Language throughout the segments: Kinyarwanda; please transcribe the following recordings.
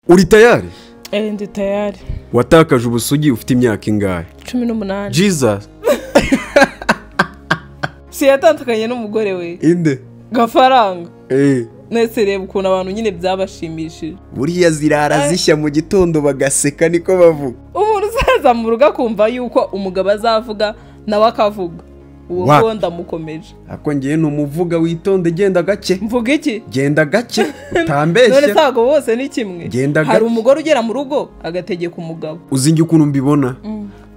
Uri tayari? Ndi tayari. Watakaje ubusugi ufite imyaka ingahe? 18. Jesus. Si yatandukanye n'umugore we. Inde? Gafaranga. Nese reba ukuntu abantu nyine byabashimishije. Buriya zirara zishya mu gitondo bagaseka niko bavuga. Umuntu uzaza mu rugo akumva yuko umugabo azavuga nawe akavuga. Uwo ngo ndamukomeje. Ako ngiye numuvuga witonde genda gake. Mvuga iki? Genda gake utambeshye. None sago bose ni kimwe. Hari umugore ugera mu rugo agategeka umugabo. Uzingi ukuntu mbibona?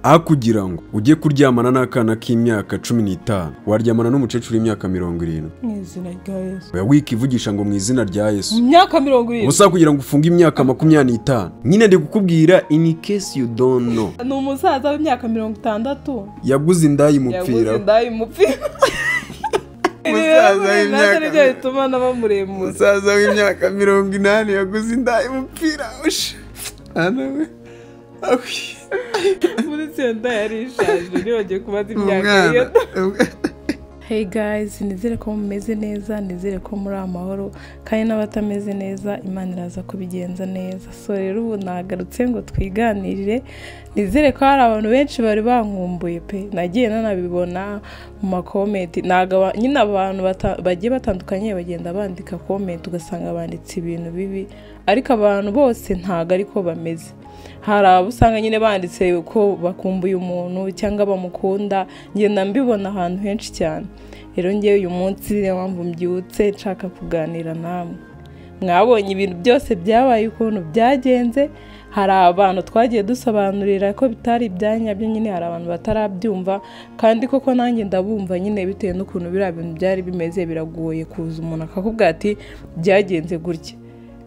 Akugira ngo ujye kuryamana n'akana k'imyaka 15 waryamana n'umucecuru imyaka 70. Mwizina rya Yesu. Oya wikivugisha ngo mwizina rya Yesu. Imyaka 70. Ubusa kugira ngo ufunge imyaka 25. Nyine ndi gukubwira in case you don't know. Ni umusaza w'imyaka 60. Yaguze indayi mupfira. Yaguze indayi mupfira. Musaza w'imyaka ituma n'abamuremura. Musaza w'imyaka 80 yaguze indayi mupfira. Anawe. Muri senda yarishaje nibagiye kubaza imyaka iyo. Hey guys, nizere ko mumeze neza, nizere ko muri amahoro, kandi n'abatameze neza Imana iraza kubigenza neza. So rero ubu nagarutse ngo twiganirire, nizere ko hari abantu benshi bari bankumbuye pe. Nagiye nanabibona mu ma comment, nyine abantu bagiye batandukanye bagenda bandika comment ugasanga banditse ibintu bibi, ariko abantu bose ntago ariko bameze. Hari abusanga nyine banditse ko bakumbuye umuntu cyangwa bamukunda, ngenda mbibona ahantu henshi cyane. Rero ngiye uyu munsi niyo mpamvu mbyutse nshaka kuganira namwe. Mwabonye ibintu byose byabaye ukuntu byagenze, hari abantu twagiye dusobanurira ko bitari ibyanyabyo, nyine hari abantu batarabyumva, kandi koko nanjye ndabumva nyine bitewe n'ukuntu biriya bintu byari bimeze. Biragoye kuza umuntu akakubwira ati byagenze gutya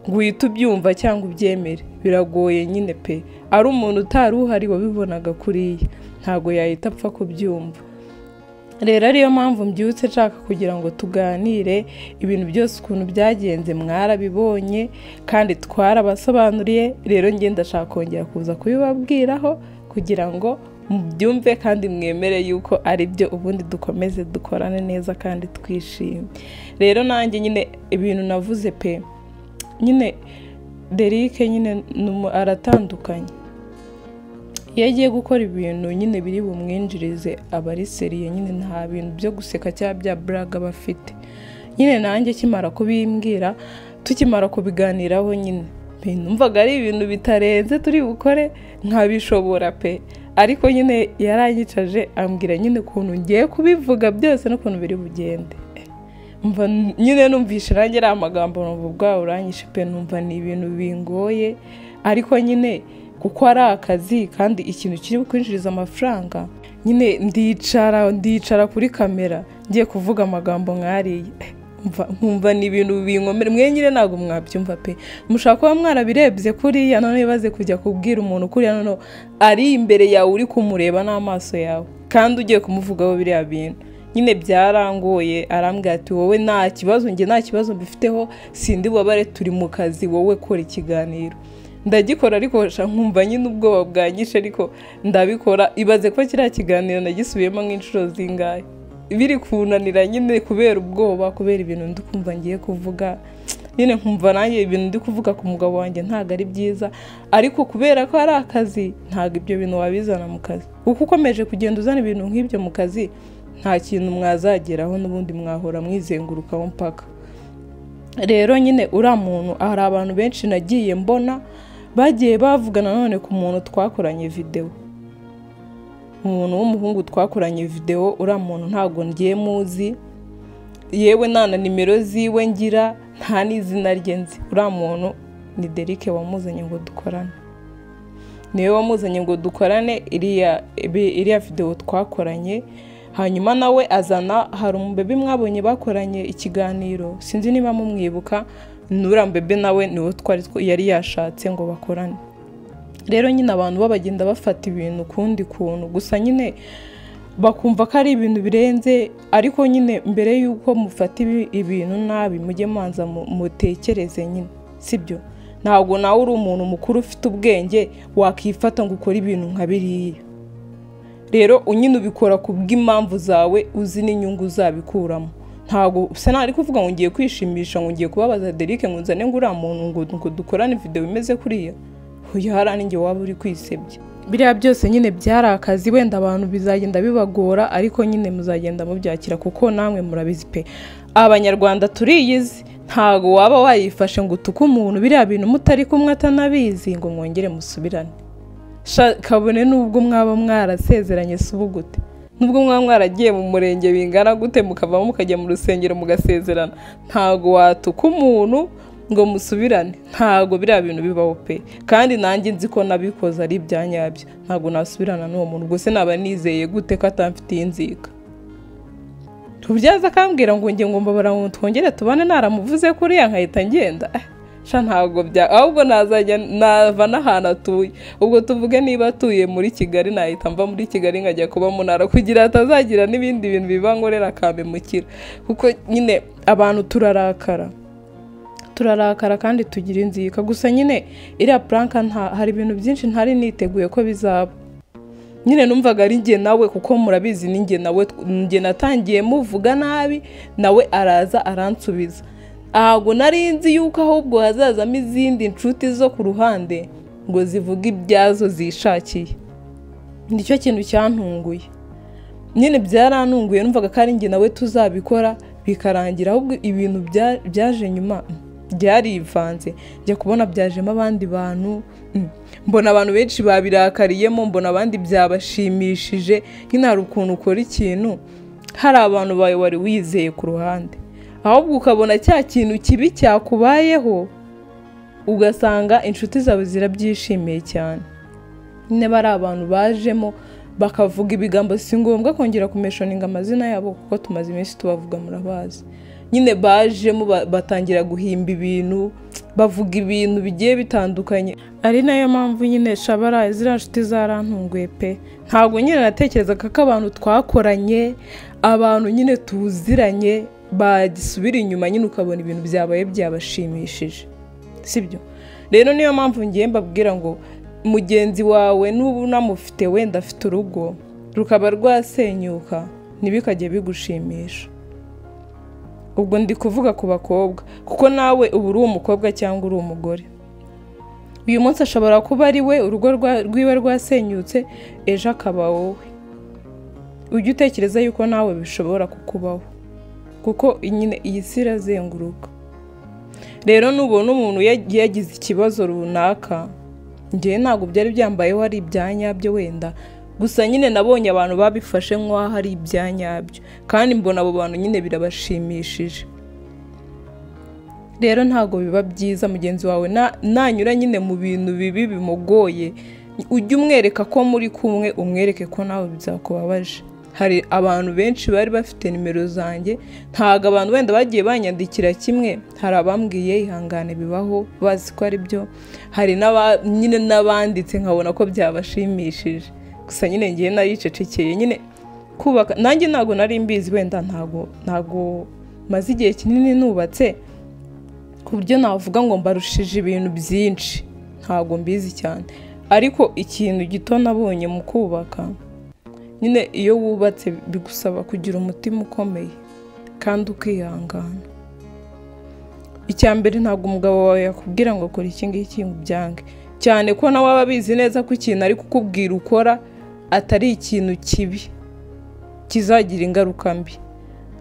ngo uhite ubyumva cyangwa ubyemere, biragoye nyine pe. Ari umuntu utari uhari wabibonaga kuriya ntago yahita apfa kubyumva. Rero ariyo mpamvu mbyutse nshaka kugira ngo tuganire ibintu byose ukuntu byagenze, mwarabibonye kandi twarabasobanuriye. Rero ngiye ndashaka kongera kuza kubibabwiraho kugira ngo mubyumve kandi mwemere yuko ari byo, ubundi dukomeze dukorane neza kandi twishimye. Rero nanjye nyine ibintu navuze pe, nyine Derrick nyine aratandukanye. Iyo agiye gukora ibintu nyine biri bumwinjirize abari seriye, nyine nta bintu byo guseka cyangwa bya braga bafite. Nyine nanjye kimara kubimbwira, tukimara kubiganiraho, nyine numvaga ari ibintu bitarenze turi bukore nkabishobora pe. Ariko nyine yaranyicaje ambwira nyine ukuntu ngiye kubivuga byose n'ukuntu biri bugende. Umva nyine numvishe nanjye ari amagambo n'ubwo uranyishe pe, numva ni ibintu bingoye, ariko nyine kuko ari akazi kandi ikintu kiri bukwinjiriza amafaranga, nyine ndicara kuri kamera ngiye kuvuga amagambo nkariye. Nkumva ni ibintu binkomere, mwe nyine ntago mwabyumva pe. Mushaka kuba mwarabirebye kuriya none bibaze kujya kubwira umuntu kuriya none ari imbere yawe uri kumureba n'amaso yawe kandi ugiye kumuvugaho biriya bintu. Nyine byarangoye, arambwira ati wowe nta kibazo, njye nta kibazo mbifiteho, sindi bubabare, turi mu kazi, wowe kora ikiganiro. Ndagikora ariko nkumva nyine ubwoba bwanyishe, ariko ndabikora. Ibaze ko kiriya kiganiro nagisubiyemo nk'inshuro zingahe, biri kunanira nyine kubera ubwoba, kubera ibintu ndi kumva ngiye kuvuga. Nyine nkumva nanjye ibintu ndi kuvuga ku mugabo wanjye ntago ari byiza, ariko kubera ko ari akazi ntago ibyo bintu wabizana mu kazi. Uko ukomeje kugenda uzana ibintu nk'ibyo mu kazi, nta kintu mwazageraho, n'ubundi mwahora mwizengurukaho mpaka. Rero nyine uriya muntu, hari abantu benshi nagiye mbona bagiye bavugana none ku muntu twakoranye video, umuntu w'umuhungu twakoranye video. Uriya muntu ntago ngiye muzi, yewe nta na nimero ziwe ngira, nta n'izina rye nzi. Uriya muntu ni Derrick wamuzanye ngo dukorane, niwe wamuzanye ngo dukorane iriya video twakoranye. Hanyuma nawe azana, hari umubebe mwabonye bakoranye ikiganiro, sinzi niba mumwibuka. Nura mbebe nawe niwe yari yashatse ngo bakorane. Rero nyine abantu babagenda bafata ibintu kundi kuntu, gusa nyine bakumva ko ari ibintu birenze. Ariko nyine mbere yuko mufata ibintu nabi, mujye manza mutekereze nyine, sibyo? Ntabwo nawe uri umuntu mukuru ufite ubwenge wakifata ngo ukore ibintu nka biriya. Rero unyine ubikora kubw'impamvu zawe, uzi n'inyungu zabikuramo. ntago se nari kuvuga ngo ngiye kwishimisha ngo ngiye kubabaza Derek ngo nzane ngo uriya muntu ngo dukorane video imeze kuriya hoya harani nge waba uri kwisebya biriya byose nyine byari akazi wenda abantu bizagenda bibagora ariko nyine muzagenda mubyakira kuko namwe murabizi pe abanyarwanda turiyizi ntago waba wayifashe ngo utuke umuntu biriya bintu mutari kumwe atanabizi ngo mwongere musubirane kabone nubwo mwaba mwarasezeranye subugute nubwo mwaba mwaragiye mu murenge bingana gute mukavamo mukajya mu rusengero mugasezerana ntago watuka umuntu ngo musubirane ntago biriya bintu bibaho pe kandi nanjye nzi ko nabikoze ari ibyanyabyo ntago nasubirana n'uwo muntu gusa naba nizeye gute ko atamfitiye inzika tubyaza kambwira ngo nge ngomba bara twongere tubane naramuvuze kuri ya nkahita ngenda sha ntago bya ahubwo nazajya nava n'ahantu atuye ubwo tuvuge niba atuye muri Kigali nahita mva muri Kigali nkajya kuba mu ntara kugira atazagira n'ibindi bintu bibankorera akabimukira kuko nyine abantu turarakara kandi tugira inzika gusa nyine iriya prank hari ibintu byinshi ntari niteguye ko bizaba nyine numvaga ari nge nawe kuko murabizi ni nge nawe nge natangiye muvuga nabi nawe araza aransubiza ahubwo nari nzi yuko ahubwo hazazamo izindi nshuti zo ku ruhande ngo zivuge ibyazo zishakiye nicyo kintu cyantunguye nyine byarantunguye numvaga ko ari nge nawe tuzabikora bikarangira ahubwo ibintu byaje nyuma byarivanze njya kubona byajemo abandi bantu mbona abantu benshi babirakariyemo mbona abandi byabashimishije nyine hari ukuntu ukora ikintu hari abantu bawe wari wizeye ku ruhande ahubwo ukabona cya kintu kibi cyakubayeho ugasanga inshuti zawe zirabyishimiye cyane nyine bari abantu bajemo bakavuga ibigambo si ngombwa kongera kumeshoninga amazina yabo kuko tumaze iminsi tubavuga murabazi nyine bajemo batangira guhimba ibintu bavuga ibintu bigiye bitandukanye ari nayo mpamvu nyine shabara ziriya nshuti zarantunguye pe ntabwo nyine natekerezaga ko abantu twakoranye abantu nyine tuziranye bagisubira inyuma nyine ukabona ibintu byabaye byabashimishije sibyo rero niyo mpamvu ngiye mbabwira ngo mugenzi wawe n'ubu unamufite wenda afite urugo rukaba rwasenyuka ntibikajye bigushimisha ubwo ndi kuvuga ku bakobwa kuko nawe ubu uri umukobwa cyangwa uri umugore uyu munsi ashobora kuba ari we urugo rwiwe rwasenyutse ejo akaba wowe ujye utekereza yuko nawe bishobora kukubaho kuko nyine iyi si irazenguruka rero nubona umuntu yagize ikibazo runaka njye ntabwo byari byambayeho ari ibyanyabyo wenda gusa nyine nabonye abantu babifashe nk'aho ari ibyanyabyo kandi mbona abo bantu nyine birabashimishije rero ntabwo biba byiza mugenzi wawe nanyura nyine mu bintu bibi bimugoye ujye umwereka ko muri kumwe umwereke ko nawe byakubabaje hari abantu benshi bari bafite nimero zanjye ntago abantu wenda bagiye banyandikira kimwe hari abambwiye ihangane bibaho bazi ko ari byo hari nyine n'abanditse nkabona ko byabashimishije gusa nyine ngiye naricecekeye nyine kubaka nanjye ntago nari mbizi wenda ntago maze igihe kinini nubatse ku buryo navuga ngo mbarushije ibintu byinshi ntago mbizi cyane ariko ikintu gito nabonye mu kubaka nyine iyo wubatse bigusaba kugira umutima ukomeye kandi ukihangana icya mbere ntabwo umugabo wawe yakubwira ngo kora iki ngiki ubyange cyane ko nawe aba abizi neza ko ikintu ari kukubwira ukora atari ikintu kibi kizagira ingaruka mbi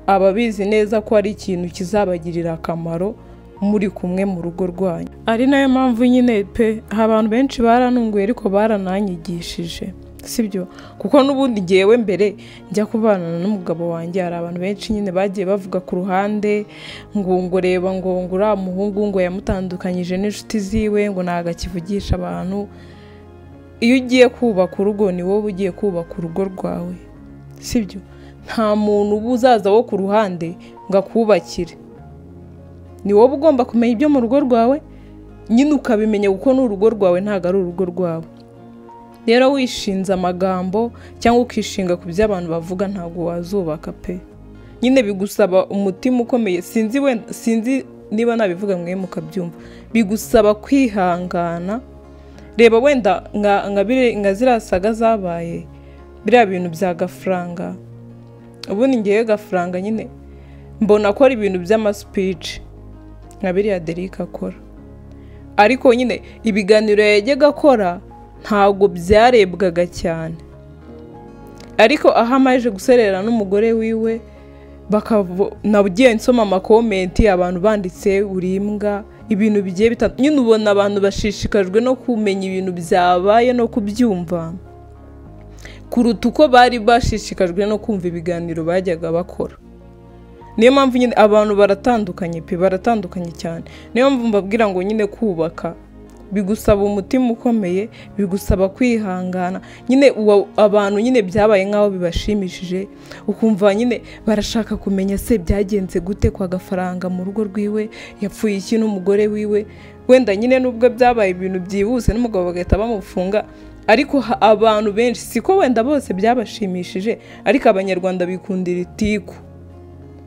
aba abizi neza ko ari ikintu kizabagirira akamaro muri kumwe mu rugo rwanyu ari nayo mpamvu nyine pe abantu benshi baranunguye ariko barananyigishije sibyo kuko n'ubundi ngewe mbere njya kubana n'umugabo wanjye hari abantu benshi nyine bagiye bavuga ku ruhande ngo reba ngo uriya muhungu ngo yamutandukanyije n'inshuti ziwe ngo ntago akivugisha abantu iyo ugiye kubaka urugo ni wowe ugiye kubaka urugo rwawe sibyo nta muntu uba uzaza wo ku ruhande ngo akubakire ni wowe ugomba kumenya ibyo mu rugo rwawe nyine ukabimenya kuko n'urugo rwawe ntago ari urugo rwawe rero wishinze amagambo cyangwa ukishinga ku byo abantu bavuga ntabwo wazubaka pe nyine bigusaba umutima ukomeye sinzi niba nabivuga mwe mukabyumva bigusaba kwihangana reba wenda nka ziriya saga zabaye biriya bintu bya gafaranga ubundi ngewe gafaranga nyine mbona akora ibintu by'amaspeech nka biriya Derek akora, ariko nyine ibiganiro yajyaga akora ntabwo byarebwaga cyane, ariko aho amaje guserera n'umugore wiwe nabugiye nsoma amakomenti abantu banditse urimbwa ibintu bigiye bitandukanye, nyine ubona abantu bashishikajwe no kumenya ibintu byabaye no kubyumva kuruta uko bari bashishikajwe no kumva ibiganiro bajyaga bakora. Niyo mpamvu nyine abantu baratandukanye pe, baratandukanye cyane. Niyo mpamvu mbabwira ngo nyine kubaka bigusaba umutima ukomeye, bigusaba kwihangana. Nyine abantu nyine byabaye nkaho bibashimishije, ukumva nyine barashaka kumenya se byagenze gute kwa Gafaranga mu rugo rwiwe, yapfuye iki n'umugore wiwe. Wenda nyine nubwo byabaye ibintu byihuse n'umugabo bagahita bamufunga, ariko abantu benshi siko wenda bose byabashimishije, ariko abanyarwanda bikundira itiku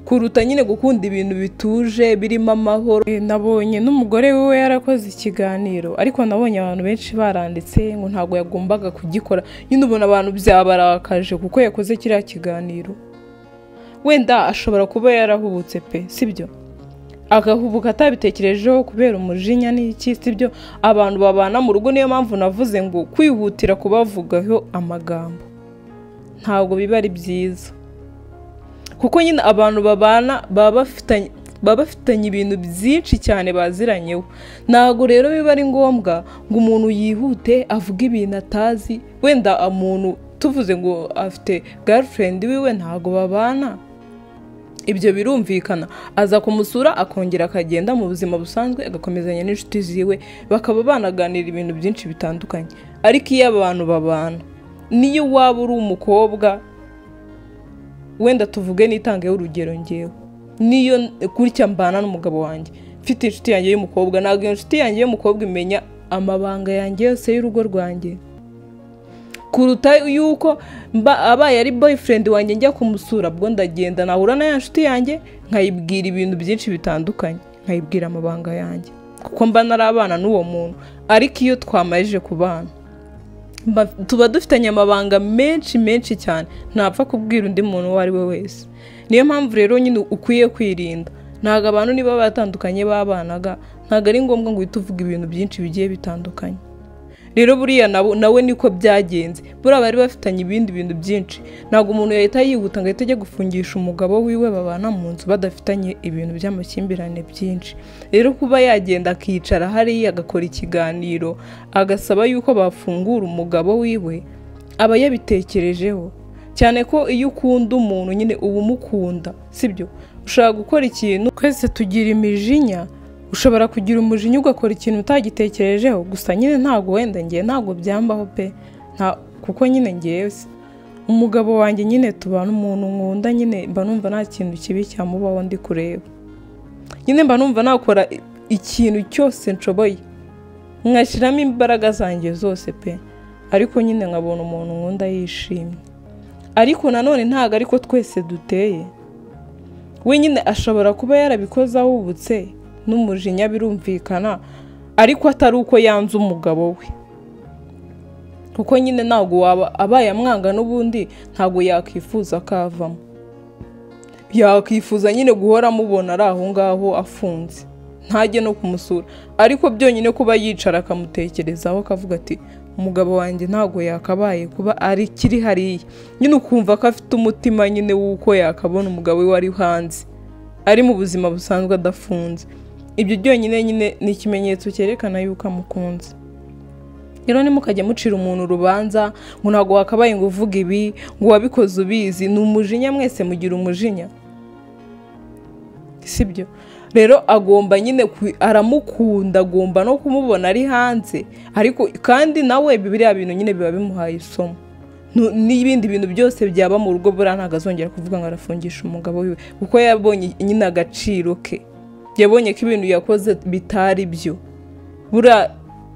kuruta nyine gukunda ibintu bituje birimo amahoro. Nabonye n'umugore wiwe yarakoze ikiganiro, ariko nabonye abantu benshi baranditse ngo ntago yagombaga kugikora. Nyine ubona abantu byabarakaje kuko yakoze kiriya kiganiro. Wenda ashobora kuba yarahubutse pe, sibyo? Agahubuka atabitekerejeho kubera umujinya n'iki, sibyo? Abantu babana mu rugo, niyo mpamvu navuze ngo kwihutira kubavugaho amagambo ntabwo biba ari byiza, kuko nyine abantu babana baba bafitanye ibintu byinshi cyane baziranyeho. Ntabwo rero biba ari ngombwa ngo umuntu yihute avuga ibintu atazi. Wenda umuntu tuvuze ngo afite girlfriend wiwe ntabwo babana, ibyo birumvikana, aza kumusura akongera akagenda mu buzima busanzwe agakomezanya n'inshuti ziwe, bakaba banaganira ibintu byinshi bitandukanye. Ariko iyo abantu babana, niyo waba uri umukobwa, wenda tuvuge nitangeho urugero ngewe, niyo gutya mbana n'umugabo wanjye, mfite inshuti yanjye y'umukobwa, ntabwo iyo inshuti yanjye y'umukobwa imenya amabanga yanjye yose y'urugo rwanjye, kuruta yuko abaye ari boyfriend wanjye njya kumusura, bwo ndagenda nahura na ya nshuti yanjye nkayibwira ibintu byinshi bitandukanye, nkayibwira amabanga yanjye kuko mba narabana n'uwo muntu. Ariko iyo twamaje kubana tuba dufitanye amabanga menshi cyane, ntapfa kubwira undi muntu uwo ari we wese. Niyo mpamvu rero nyine ukwiye kwirinda. Ntabwo abantu niba batandukanye babanaga, ntabwo ari ngombwa ngo uhite uvuga ibintu byinshi bigiye bitandukanye. Rero buriya nawe niko byagenze, buriya bari bafitanye ibindi bintu byinshi. Ntabwo umuntu yahita yihuta ngo ahite ajya gufungisha umugabo wiwe babana mu nzu badafitanye ibintu by'amakimbirane byinshi. Rero kuba yagenda akicara hariya agakora ikiganiro agasaba yuko bafungura umugabo wiwe, aba yabitekerejeho. Cyane ko iyo ukunda umuntu nyine uba umukunda, sibyo? Ushaka gukora ikintu, twese tugira imijinya, ushobora kugira umujinya ugakora ikintu utagitekerejeho. Gusa nyine ntabwo wenda ngiye ntabwo byambaho pe, kuko nyine ngiye umugabo wanjye nyine tubana umuntu nkunda, nyine mba numva nta kintu kibi cyamubaho ndi kureba. Nyine mba numva nakora ikintu cyose nshoboye, nkashyiramo imbaraga zanjye zose pe, ariko nyine nkabona umuntu nkunda yishimye. Ariko nanone ntabwo ariko twese duteye. We nyine ashobora kuba yarabikoze ahubutse n'umujinya, birumvikana, ariko atari uko yanze umugabo we, kuko nyine ntabwo waba abaye amwanga n'ubundi ntabwo yakwifuza kavamo. Yakwifuza nyine guhora amubona ari aho ngaho afunze, ntajye no kumusura. Ariko byonyine kuba yicara akamutekerezaho akavuga ati umugabo wanjye ntabwo yakabaye kuba ari kiri hariya, nyine ukumva ko afite umutima nyine w'uko yakabona umugabo we wari hanze ari mu buzima busanzwe adafunze. Ibyo byonyine nyine ni ikimenyetso cyerekana yuko amukunze. Rero nimukajya mucira umuntu urubanza ngo ntabwo wakabaye ngo uvuge ibi, ngo wabikoze ubizi, ni umujinya, mwese mugira umujinya, sibyo? Rero agomba nyine aramukunda, agomba no kumubona ari hanze, ariko kandi nawe biriya bintu nyine biba bimuhaye isomo. N'ibindi bintu byose byaba mu rugo buriya ntabwo azongera kuvuga ngo arafungisha umugabo wiwe, kuko yabonye nyine agaciro ke, yabonye ko ibintu yakoze bitari byo. Buriya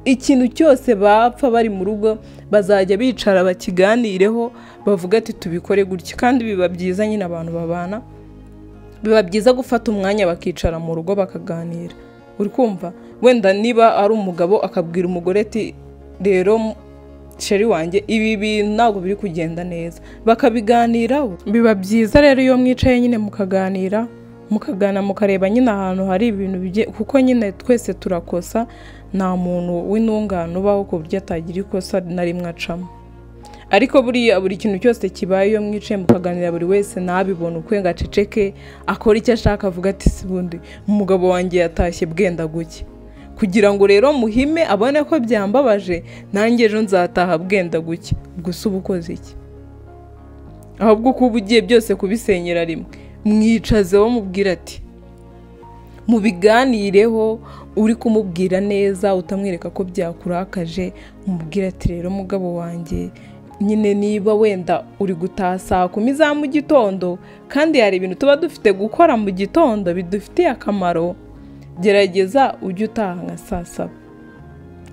ikintu cyose bapfa bari mu rugo bazajya bicara bakiganireho, bavuga ati tubikore gutya. Kandi biba byiza nyine abantu babana, biba byiza gufata umwanya bakicara mu rugo bakaganira. Uri kumva? Wenda niba ari umugabo akabwira umugore ati rero sheri wanjye ibi bintu ntabwo biri kugenda neza, bakabiganiraho. Biba byiza rero iyo mwicaye nyine mukaganira, mukagana mukareba nyine ahantu hari ibintu bigiye, kuko nyine twese turakosa, nta muntu w'intungane ubaho ku buryo atagira ikosa na rimwe acamo. Ariko buriya buri kintu cyose kibaye iyo mwicaye mukaganira buri wese ntabibone ukwe ngo aceceke akora icyo ashaka avuga ati sibundi umugabo wanjye yatashye bwenda guke, kugira ngo rero muhime abone ko byambabaje nanjye ejo nzataha bwenda guke. Ubwo se ubukoze iki? Ahubwo kuba ugiye byose kubisenyera rimwe, mwicaze wo mubwira ati mubiganireho, uri kumubwira neza utamwereka ko byakurakaje, umubwira ati rero mugabo wanjye nyine niba wenda uri gutaha saa 10 za mu gitondo kandi hari ibintu tuba dufite gukora mu gitondo bidufitiye akamaro, gerageza ujye utaha nka saa 7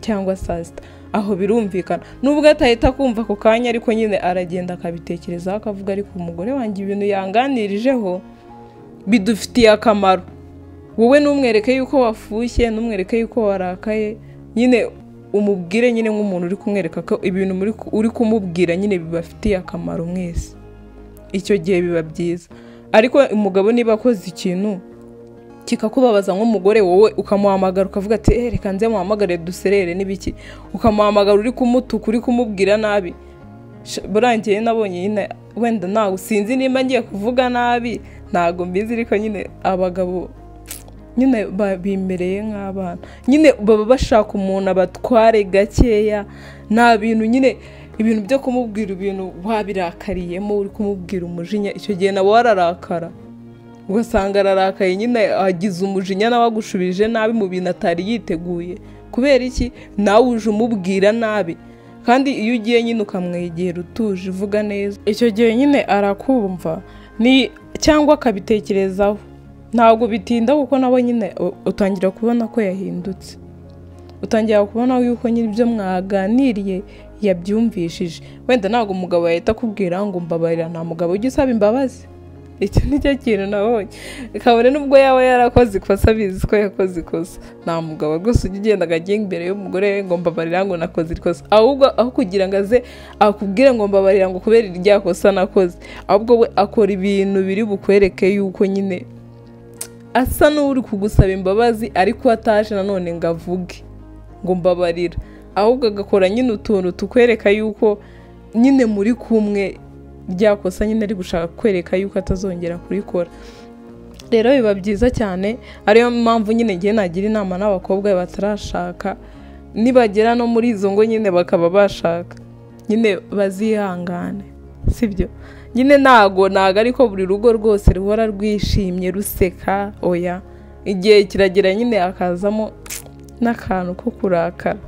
cyangwa saa 6. Aho birumvikana, nubwo atahita kumva ako kanya ariko nyine aragenda akabitekerezaho akavuga ariko umugore wanjye ibintu yanganirijeho bidufitiye akamaro. Wowe numwereke yuko wafushye, numwereke yuko warakaye, nyine umubwire nyine nk'umuntu uri kumwereka ko ibintu uri kumubwira nyine bibafitiye akamaro mwese. Icyo gihe biba byiza. Ariko umugabo niba akoze ikintu kikakubabaza nk'umugore, wowe ukamuhamagara ukavuga ati reka nze muhamagare duserere n'ibiki, ukamuhamagara uri kumutuka, uri kumubwira nabi, burangiye nabonye nyine wenda nawe sinzi nimba ngiye kuvuga nabi, ntago mbizi, ariko nyine abagabo nyine bimereye nk'abana, nyine baba bashaka umuntu abatware gakeya, nta bintu nyine ibintu byo kumubwira ibintu wabirakariyemo uri kumubwira umujinya, icyo gihe nawe wararakara ugasanga ararakaye nyine agize umujinya nawe agushubije nabi mu bintu atari yiteguye. Kubera iki? nawe uje umubwira nabi, kandi iyo ugiye nyine ukamwegera utuje uvuga neza, icyo gihe nyine arakumva cyangwa akabitekerezaho. Ntabwo bitinda kuko nabo nyine utangira kubona ko yahindutse, utangira kubona yuko nyine ibyo mwaganiriye yabyumvishije. Wenda ntabwo umugabo yahita akubwira ngo mbabarira, nta mugabo ujya usaba imbabazi. Icyo nicyo kintu nabonye, kabone nubwo yaba yarakoze ikosa abizi ko yakoze ikosa, nta mugabo rwose ujya ugenda akajya imbere y'umugore ngo mbabarira ngo nakoze ikosa, ahubwo aho kugira ngo aze akubwire ngo mbabarira ngo kubera irya kosa nakoze, ahubwo we akora ibintu biri bukwereke yuko nyine asa n'uri kugusaba imbabazi ariko ataje nanone ngo avuge ngo mbabarira, ahubwo agakora nyine utuntu tukwereka yuko nyine muri kumwe, ryakosa nyine ari gushaka kwereka yuko atazongera kurikora. Rero biba byiza cyane, ariyo mpamvu nyine ngiye nagira inama n'abakobwa batarashaka, nibagera no muri izo ngo nyine bakaba bashaka, nyine bazihangane, sibyo? Nyine ntago ariko buri rugo rwose ruhora rwishimye ruseka, oya, igihe kiragera nyine akazamo n'akantu ko kurakara,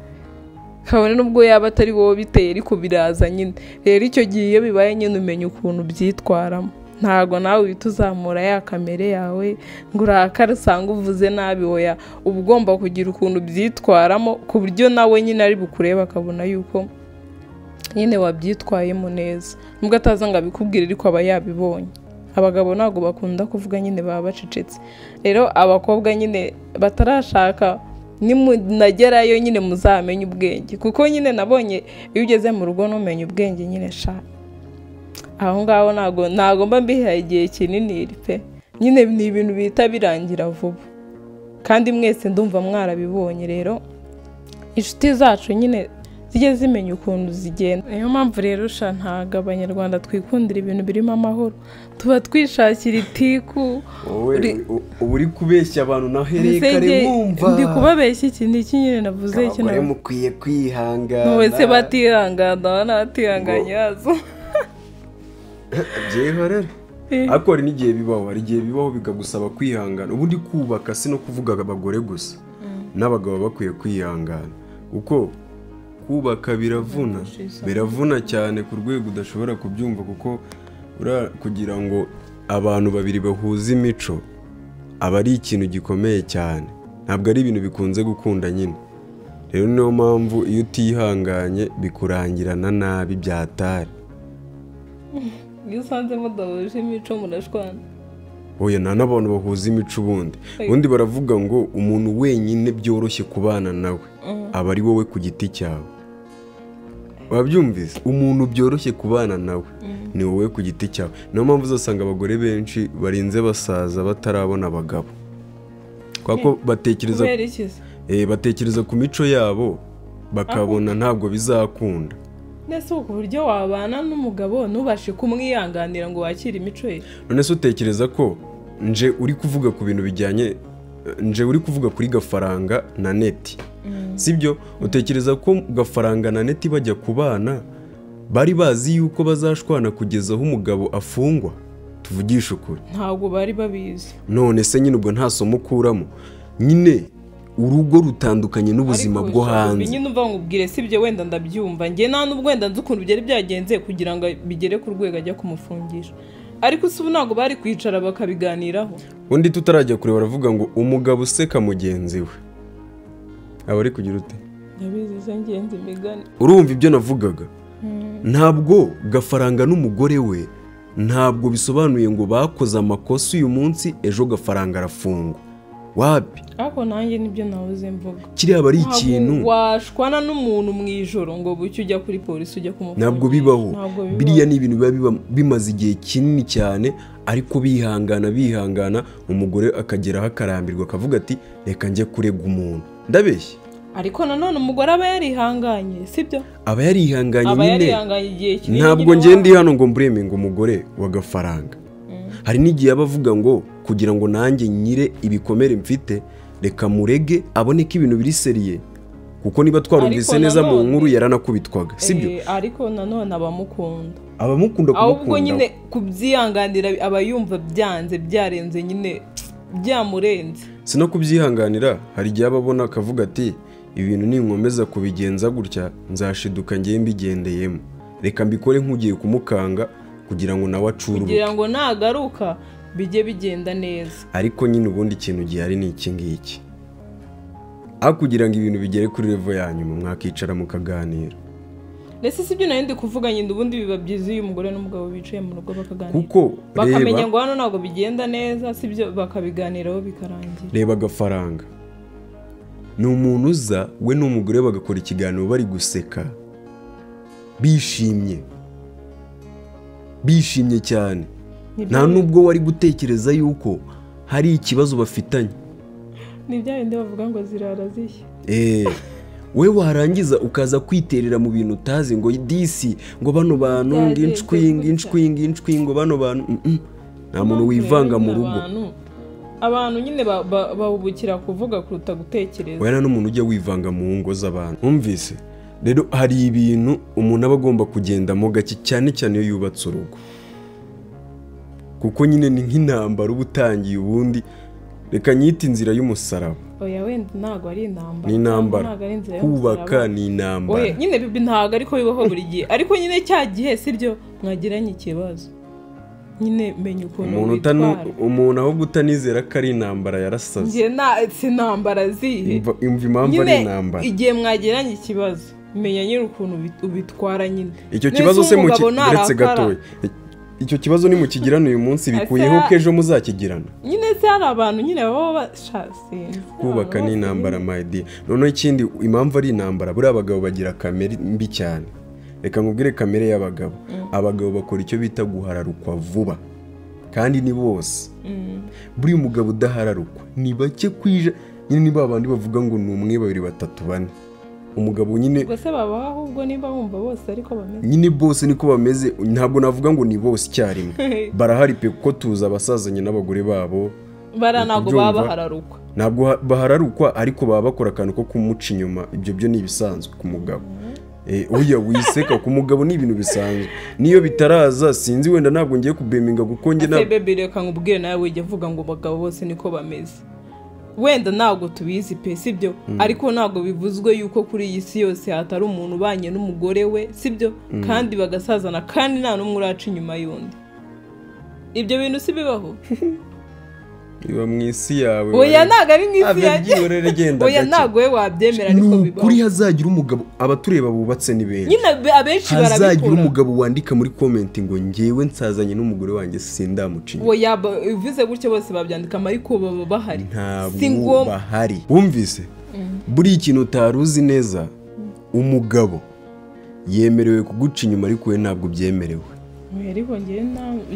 kabone nubwo yaba atari wowe biteye ariko biraza nyine. Rero icyo gihe iyo bibaye nyine umenya ukuntu byitwaramo, ntago nawe uhita uzamura ya kamere yawe ngo urakare usanga uvuze nabi, oya, uba ugomba kugira ukuntu byitwaramo ku buryo nawe nyine ari bukureba akabona yuko nyine wabyitwayemo neza, nubwo ataza ngo abikubwire ariko aba yabibonye. Abagabo ntago bakunda kuvuga, nyine baba bacecetse. Rero abakobwa nyine batarashaka, nimunagerayo nyine muzamenye ubwenge, kuko nyine nabonye iyo ugeze mu rugo numenye ubwenge nyine aho ngaho ntago mba mbihaye igihe kinini pe, nyine ni ibintu bihita birangira vuba, kandi mwese ndumva mwarabibonye. Rero inshuti zacu nyine zijye zimenya ukuntu zigenda. Niyo mpamvu rero ntago abanyarwanda twikundira ibintu birimo amahoro, tuba twishakira itiku. uri kubeshya abantu nahereye kare mwumva, ndi kubabeshya iki nyine navuze iki nawe mukwiye kwihangana, wese batihangana n'abatihanganye yazo byeho rero. Ariko hari n'igihe bibaho, hari igihe bibaho bikagusaba kwihangana. Ubundi kubaka si no kuvuga abagore gusa, n'abagabo bakwiye kwihangana, kuko kubaka biravuna cyane ku rwego udashobora kubyumva, kuko kugira ngo abantu babiri bahuze imico aba ari ikintu gikomeye cyane, ntabwo ari ibintu bikunze gukunda nyine. Rero niyo mpamvu iyo utihanganye bikurangirana nabi byatari. Iyo usanze mudahuje imico murashwana. Oya, nta n'abantu bahuza imico ubundi baravuga ngo umuntu wenyine byoroshye kubana nawe aba ari wowe ku giti cyawe. wabyumvise umuntu byoroshye kubana nawe ni wowe ku giti cyawe. Niyo mpamvu uzasanga abagore benshi barinze basaza batarabona abagabo, kuko batekereza ku mico yabo bakabona ntabwo bizakunda. Nese uko buryo wabana n'umugabo ntubashe kumwihanganira ngo wakire imico ye? None se utekereza ko nje uri kuvuga ku bintu bijyanye, nje uri kuvuga kuri Gafaranga na Neti, sibyo? Utekereza ko Gafaranga na Neti bajya kubana bari bazi yuko bazashwana kugeza aho umugabo afungwa? Tuvugisha ukuri, ntabwo bari babizi. None se nyine ubwo nta somo ukuramo? Nyine urugo rutandukanye n'ubuzima bwo hanze. Nyine umva nkubwire, sibyo? Wenda ndabyumva njye nta n'ubwo wenda nzi ukuntu byari byagenze kugira ngo bigere ku rwego ajya kumufungisha, ariko si ubu ntabwo bari kwicara bakabiganiraho. Undi tutarajya kure baravuga ngo umugabo useka mugenzi we aba ari kugira ute? Ndabizi se ngenzi imigani. Urumva ibyo navugaga? Ntabwo Gafaranga n'umugore we ntabwo bisobanuye ngo bakoze amakosa uyu munsi ejo Gafaranga arafungwa. Wapi? Ako nanjye nibyo navuze mvuga. Kiriya bari ikintu washwana n'umuntu mu ijoro ngo bucyo ujya kuri polisi ujya kumufunga. Ntabwo bibaho. Biriya ni ibintu biba bimaze igihe kinini cyane, ariko bihangana umugore akageraho akarambirwa akavuga ati reka njye kurega umuntu. Ndabeshye? Ariko nanone umugore aba yarihanganye, sibyo? Aba yarihanganye nyine. Igihe kinini. Ntabwo njye ndi hano ngo mbureminga umugore wa Gafaranga. Hari n'igihe abavuga ngo kugira ngo nanjye nyire ibikomere mfite reka murege aboneke ibintu biri seriye, kuko niba twarumvise neza mu nkuru yaranakubitwaga, sibyo? Ariko nanone abamukunda kumukunda, ahubwo nyine kubyihanganira aba yumva byanze byarenze, nyine byamurenze. Si no kubyihanganira, hari igihe ababona akavuga ati ibintu ninkomeza kubigenza gutya nzashiduka ngiye mbigendeyemo, reka mbikore nk'ugiye kumukanga kugira ngo nawe acururuke, kugira ngo nagaruka bijye bigenda neza. Ariko nyine ubundi ikintu gihari ni iki ngiki, aho kugira ngo ibintu bigere kuri level ya nyuma mwakicara mukaganira. Ndetse sibyo nari ndi kuvuga, nyine ubundi biba byiza iyo umugore n'umugabo bicaye mu rugo bakaganira, kuko bakamenya ngo hano ntabwo bigenda neza, sibyo? Bakabiganiraho bikarangira. Reba Gafaranga ni umuntu uza we n'umugore bagakora ikiganiro bari guseka bishimye cyane, nta nubwo wari gutekereza yuko hari ikibazo bafitanye. Ni bya bindi bavuga ngo zirara zishya. We warangiza ukaza kwiterera mu bintu utazi ngo disi ngo bano bantu inshwingi ngo bano bantu nta muntu wivanga mu rugo. Abantu nyine bahubukira kuvuga kuruta gutekereza. Wena n'umuntu ujya wivanga mu ngo z'abantu. Umvise? Rero hari ibintu umuntu aba agomba kugendamo gake, cyane cyane iyo yubatse urugo, kuko nyine ni nk'intambara uba utangiye. Ubundi reka nyite inzira y'umusaraba. Oya wenda ntabwo ari intambara. Ni intambara. Kubaka ni intambara. Oya nyine bibi ntabwo ariko bibaho buri gihe, ariko nyine cya gihe sibyo mwagiranye ikibazo, nyine menya ukuntu witwara. Umuntu aho gutanizera ko ari intambara yarasaze. Njye si intambara zihe. Imva impamvu ari intambara. Igihe mwagiranye ikibazo menya nyine ukuntu ubitwara nyine. Icyo kibazo se mukiretse gatoya. Icyo kibazo ni mukigirana uyu munsi bikuyeho ko ejo muzakigirana. Nyine se hari abantu nyine baba bashase. Kubaka ni intambara my dear. Noneho ikindi impamvu ari intambara, buri abagabo bagira kamere mbi cyane. Reka nkubwire kamere y'abagabo. Abagabo bakora icyo bita guhararukwa vuba, kandi ni bose. Buri umugabo udahararukwa ni bake kwija, nyine ni babandi bavuga ngo ni umwe babiri batatu bane. Umugabo nyine gose babaho, ahubwo niba bumva bose ariko bameze, nyine bose niko bameze. Ntabwo navuga ngo ni bose icyarimwe, barahari pe kuko tuza abasazanye n'abagore babo. Ntabwo baba bahararukwa, ntabwo bahararukwa, ariko baba bakora akantu ko kumuca inyuma. Ibyo byo ni ibisanzwe ku mugabo. Oya wiseka ku mugabo ni ibintu bisanzwe. Niyo bitaraza sinzi, wenda ntabwo ngiye kubeminga kuko nge na bebe reka nkubwire nawe wijye vuga ngo bagabo bose niko bameze. Wenda ntabwo tubizi pe, sibyo? Ariko ntabwo bivuzwe yuko kuri iyi si yose hatari umuntu ubanye n'umugore we, sibyo? Kandi bagasazana kandi nta n'umwe uraca inyuma y'undi. Ibyo bintu si bibaho. Iba mu isi yawe. Oya ntabwo ari mu isi yawe. Oya ntabwo we wabyemera ariko bibaho. Kuri hazagira umugabo abatureba bubatse ni benshi. Nyine abenshi barabikora. Hazagira umugabo wandika muri comment ngo ngewe nsazanye n'umugore wanjye sindamucinya. Oya uvuze gutyo bose babyandika ariko baba bahari. Ntabwo bahari. Wumvise? Buri ikintu utaruzi neza, umugabo yemerewe kuguca inyuma ariko we ntabwo byemerewe. ariko njye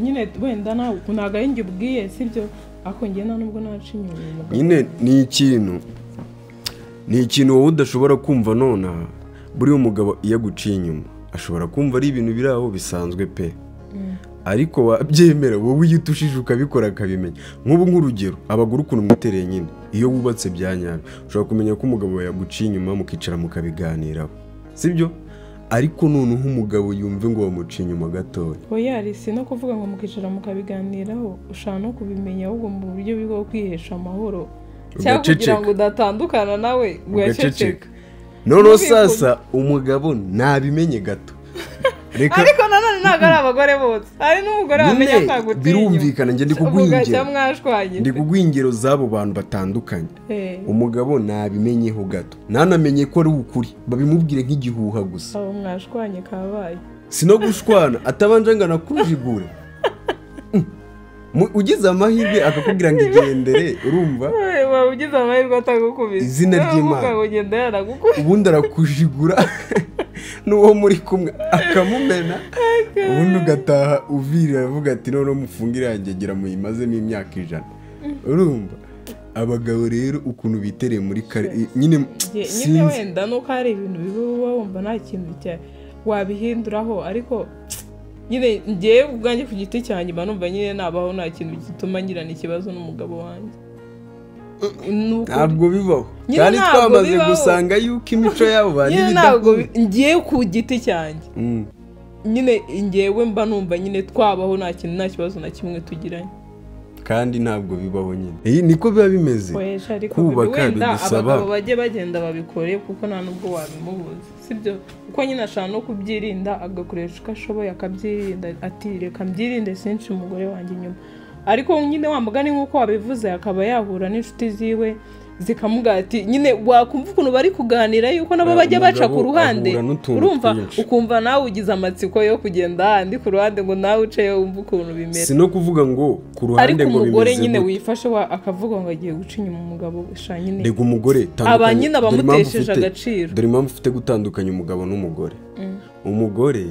nyine wenda ntabwo ari njye ubwiye sibyo, ako njye nubwo naca inyuma nyine ni ikintu wowe udashobora kumva nonaha. buriya umugabo iyo aguciye inyuma ashobora kumva ari ibintu biri aho bisanzwe pe, ariko wabyemera wowe iyo utushije ukabikora akabimenya. nk'ubu nk'urugero abagore ukuntu mwitereye nyine iyo wubatse bya nyabyo ushobora kumenya ko umugabo yaguciye inyuma mukicara mukabiganiraho sibyo, ariko noneho umugabo yumve ngo wamuciye inyuma gatoya oya si no kuvuga ngo mukicara mukabiganiraho, ushaka no kubimenya ahubwo mu buryo bwo kwihesha amahoro cyangwa kugira ngo udatandukana nawe ugaceceka. noneho sasa umugabo nabimenye gato ariko nanone ntabwo ari abagore bose, hari n'umugore wamenya akagutinya. birumvikana njye ndi kuguha ingero z'abo bantu batandukanye. umugabo nabimenyeho gato nanamenye ko ari ukuri babimubwire nk'igihuha gusa. abo mwashwanye kabaye si no gushwana atabanje ngo anakujigure. ugize amahirwe akakubwira ngo igendere urumva ugize amahirwe atagukubise izina ry'Imana ubundi arakujigura n'uwo muri kumwe akamumena ubundi ugataha uvira avuga ati noneho mufungire yangegera muyimazemo imyaka 100. urumva abagabo rero ukuntu bitereye muri kare nyine wenda nuko hari ibintu biba wumva nta kintu wabihinduraho, ariko nyine ngiye ubwanjye ku giti cyanjye numva nyine nabaho nta kintu gituma ngirana ikibazo n'umugabo wanjye. ntabwo bibaho kandi twamaze gusanga yuko imico yabo bari ntabwo ngiye ku giti cyanjye nyine ngewe mba numva nyine twabaho nta kibazo na kimwe tugiranye, kandi ntabwo bibaho nyine niko biba bimeze. kubaka bidusaba abagabo bajye bagenda babikore kuko nta nubwo wabimubuza sibyo, kuko nyine ashaka no kubyirinda agakoresha uko ashoboye akabyirinda ati reka mbyirinde sinci umugore wanjye inyuma. ariko nyine wa mugani nk'uko wabivuze akaba yahura n'inshuti ziwe zikamubwira ati nyine wakumva ukuntu bari kuganira yuko nabo bajya baca ku ruhande, urumva ukumva nawe ugize amatsiko yo kugenda ahandi ku ruhande ngo nawe uceyo wumva ukuntu bimera. si no kuvuga ngo ku ruhande ngo bimeze, ariko umugore nyine wifashe akavuga ngo agiye guca inyuma umugabo sha nyine rega umugore aba nyine abamutesheje agaciro. dore impamvu ufite gutandukanya umugabo n'umugore. umugore